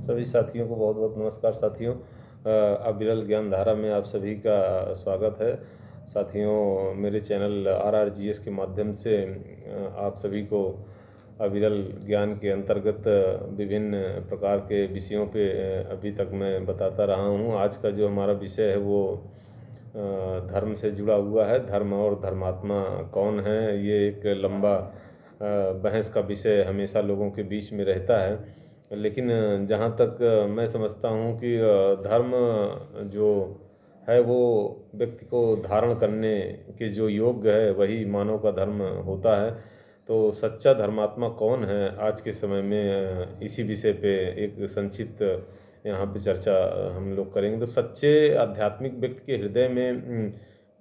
सभी साथियों को बहुत बहुत नमस्कार साथियों। अविरल ज्ञान धारा में आप सभी का स्वागत है। साथियों, मेरे चैनल RRGS के माध्यम से आप सभी को अविरल ज्ञान के अंतर्गत विभिन्न प्रकार के विषयों पे अभी तक मैं बताता रहा हूँ। आज का जो हमारा विषय है वो धर्म से जुड़ा हुआ है। धर्म और धर्मात्मा कौन है, ये एक लंबा बहस का विषय हमेशा लोगों के बीच में रहता है। लेकिन जहाँ तक मैं समझता हूँ कि धर्म जो है वो व्यक्ति को धारण करने के जो योग्य है वही मानव का धर्म होता है। तो सच्चा धर्मात्मा कौन है, आज के समय में इसी विषय पे एक संक्षिप्त यहाँ पे चर्चा हम लोग करेंगे। तो सच्चे आध्यात्मिक व्यक्ति के हृदय में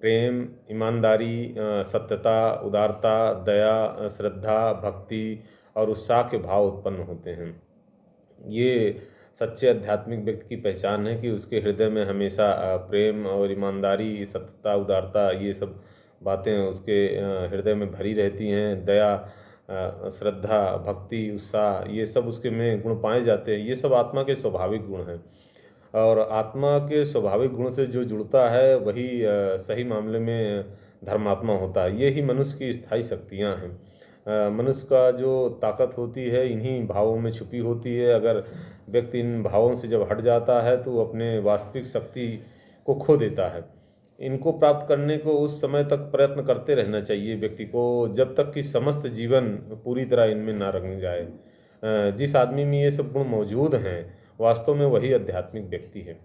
प्रेम, ईमानदारी, सत्यता, उदारता, दया, श्रद्धा, भक्ति और उत्साह के भाव उत्पन्न होते हैं। ये सच्चे आध्यात्मिक व्यक्ति की पहचान है कि उसके हृदय में हमेशा प्रेम और ईमानदारी, सत्यता, उदारता, ये सब बातें उसके हृदय में भरी रहती हैं। दया, श्रद्धा, भक्ति, उत्साह, ये सब उसके में गुण पाए जाते हैं। ये सब आत्मा के स्वाभाविक गुण हैं और आत्मा के स्वाभाविक गुण से जो जुड़ता है वही सही मामले में धर्मात्मा होता है। ये ही मनुष्य की स्थायी शक्तियाँ हैं। मनुष्य का जो ताकत होती है इन्हीं भावों में छुपी होती है। अगर व्यक्ति इन भावों से जब हट जाता है तो वो अपने वास्तविक शक्ति को खो देता है। इनको प्राप्त करने को उस समय तक प्रयत्न करते रहना चाहिए व्यक्ति को जब तक कि समस्त जीवन पूरी तरह इनमें ना रंग जाए। जिस आदमी में ये सब गुण मौजूद हैं वास्तव में वही आध्यात्मिक व्यक्ति है।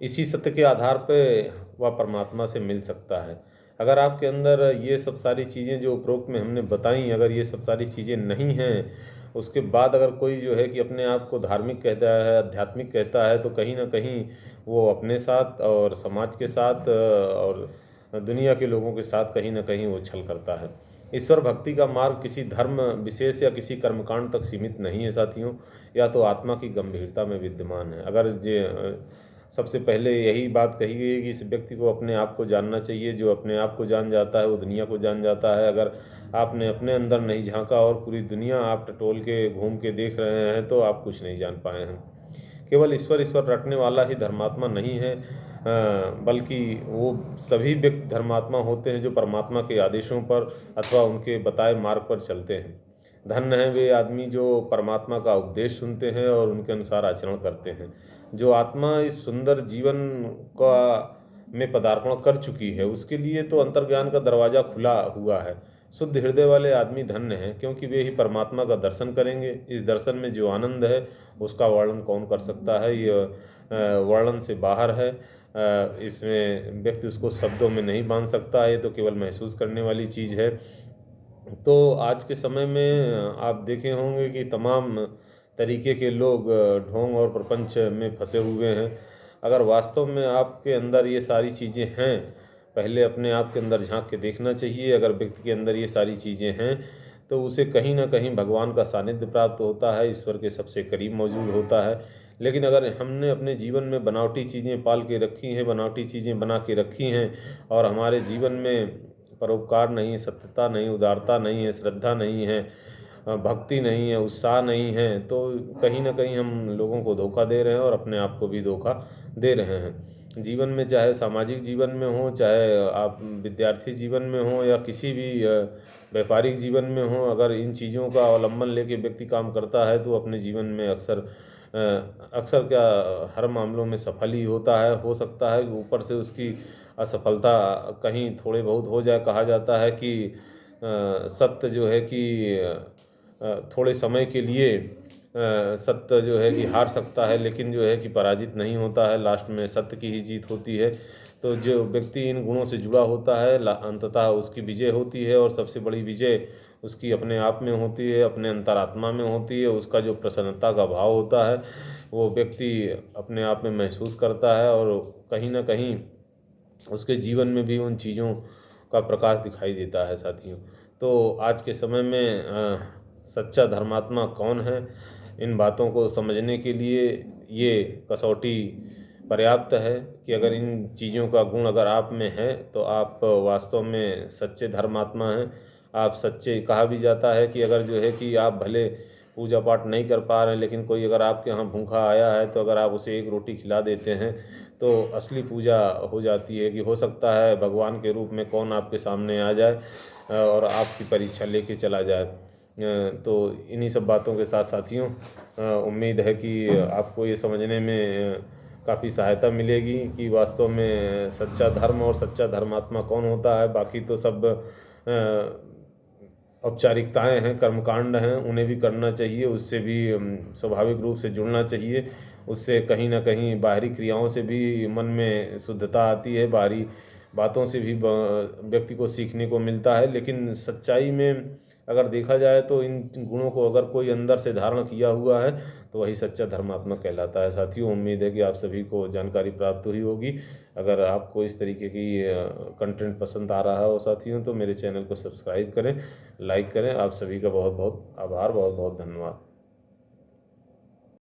इसी सत्य के आधार पर वह परमात्मा से मिल सकता है। अगर आपके अंदर ये सब सारी चीज़ें जो उपरोक्त में हमने बताई, अगर ये सब सारी चीज़ें नहीं हैं, उसके बाद अगर कोई जो है कि अपने आप को धार्मिक कहता है, आध्यात्मिक कहता है, तो कहीं ना कहीं वो अपने साथ और समाज के साथ और दुनिया के लोगों के साथ कहीं ना कहीं वो छल करता है। ईश्वर भक्ति का मार्ग किसी धर्म विशेष या किसी कर्मकांड तक सीमित नहीं है साथियों, या तो आत्मा की गंभीरता में विद्यमान है। अगर सबसे पहले यही बात कही गई है कि इस व्यक्ति को अपने आप को जानना चाहिए। जो अपने आप को जान जाता है वो दुनिया को जान जाता है। अगर आपने अपने अंदर नहीं झांका और पूरी दुनिया आप टटोल के घूम के देख रहे हैं तो आप कुछ नहीं जान पाए हैं। केवल ईश्वर ईश्वर रटने वाला ही धर्मात्मा नहीं है, बल्कि वो सभी व्यक्ति धर्मात्मा होते हैं जो परमात्मा के आदेशों पर अथवा उनके बताए मार्ग पर चलते हैं। धन्य है वे आदमी जो परमात्मा का उपदेश सुनते हैं और उनके अनुसार आचरण करते हैं। जो आत्मा इस सुंदर जीवन का में पदार्पण कर चुकी है उसके लिए तो अंतर्ज्ञान का दरवाज़ा खुला हुआ है। शुद्ध हृदय वाले आदमी धन्य हैं, क्योंकि वे ही परमात्मा का दर्शन करेंगे। इस दर्शन में जो आनंद है उसका वर्णन कौन कर सकता है, ये वर्णन से बाहर है। इसमें व्यक्ति उसको शब्दों में नहीं बांध सकता, ये तो केवल महसूस करने वाली चीज़ है। तो आज के समय में आप देखे होंगे कि तमाम तरीके के लोग ढोंग और प्रपंच में फंसे हुए हैं। अगर वास्तव में आपके अंदर ये सारी चीज़ें हैं, पहले अपने आप के अंदर झांक के देखना चाहिए। अगर व्यक्ति के अंदर ये सारी चीज़ें हैं तो उसे कहीं ना कहीं भगवान का सानिध्य प्राप्त होता है, ईश्वर के सबसे करीब मौजूद होता है। लेकिन अगर हमने अपने जीवन में बनावटी चीज़ें पाल के रखी हैं, बनावटी चीज़ें बना के रखी हैं और हमारे जीवन में परोपकार नहीं, सत्यता नहीं, उदारता नहीं है, श्रद्धा नहीं है, भक्ति नहीं है, उत्साह नहीं है, तो कहीं ना कहीं हम लोगों को धोखा दे रहे हैं और अपने आप को भी धोखा दे रहे हैं। जीवन में, चाहे सामाजिक जीवन में हो, चाहे आप विद्यार्थी जीवन में हो या किसी भी व्यापारिक जीवन में हो, अगर इन चीज़ों का अवलंबन लेके व्यक्ति काम करता है तो अपने जीवन में अक्सर क्या हर मामलों में सफल ही होता है। हो सकता है ऊपर से उसकी असफलता कहीं थोड़े बहुत हो जाए। कहा जाता है कि सत्य जो है कि थोड़े समय के लिए सत्य जो है कि हार सकता है, लेकिन जो है कि पराजित नहीं होता है। लास्ट में सत्य की ही जीत होती है। तो जो व्यक्ति इन गुणों से जुड़ा होता है अंततः उसकी विजय होती है, और सबसे बड़ी विजय उसकी अपने आप में होती है, अपने अंतरात्मा में होती है। उसका जो प्रसन्नता का भाव होता है वो व्यक्ति अपने आप में महसूस करता है और कहीं ना कहीं उसके जीवन में भी उन चीज़ों का प्रकाश दिखाई देता है साथियों। तो आज के समय में सच्चा धर्मात्मा कौन है, इन बातों को समझने के लिए ये कसौटी पर्याप्त है कि अगर इन चीज़ों का गुण अगर आप में है तो आप वास्तव में सच्चे धर्मात्मा हैं। आप सच्चे, कहा भी जाता है कि अगर जो है कि आप भले पूजा पाठ नहीं कर पा रहे हैं, लेकिन कोई अगर आपके यहाँ भूखा आया है तो अगर आप उसे एक रोटी खिला देते हैं तो असली पूजा हो जाती है। कि हो सकता है भगवान के रूप में कौन आपके सामने आ जाए और आपकी परीक्षा लेके चला जाए। तो इन्हीं सब बातों के साथ साथियों, उम्मीद है कि आपको ये समझने में काफ़ी सहायता मिलेगी कि वास्तव में सच्चा धर्म और सच्चा धर्मात्मा कौन होता है। बाकी तो सब औपचारिकताएं हैं, कर्मकांड हैं, उन्हें भी करना चाहिए, उससे भी स्वाभाविक रूप से जुड़ना चाहिए। उससे कहीं ना कहीं बाहरी क्रियाओं से भी मन में शुद्धता आती है, बाहरी बातों से भी व्यक्ति को सीखने को मिलता है। लेकिन सच्चाई में अगर देखा जाए तो इन गुणों को अगर कोई अंदर से धारण किया हुआ है तो वही सच्चा धर्मात्मा कहलाता है। साथियों, उम्मीद है कि आप सभी को जानकारी प्राप्त हुई होगी। अगर आपको इस तरीके की कंटेंट पसंद आ रहा हो साथियों, तो मेरे चैनल को सब्सक्राइब करें, लाइक करें। आप सभी का बहुत बहुत आभार, बहुत बहुत धन्यवाद।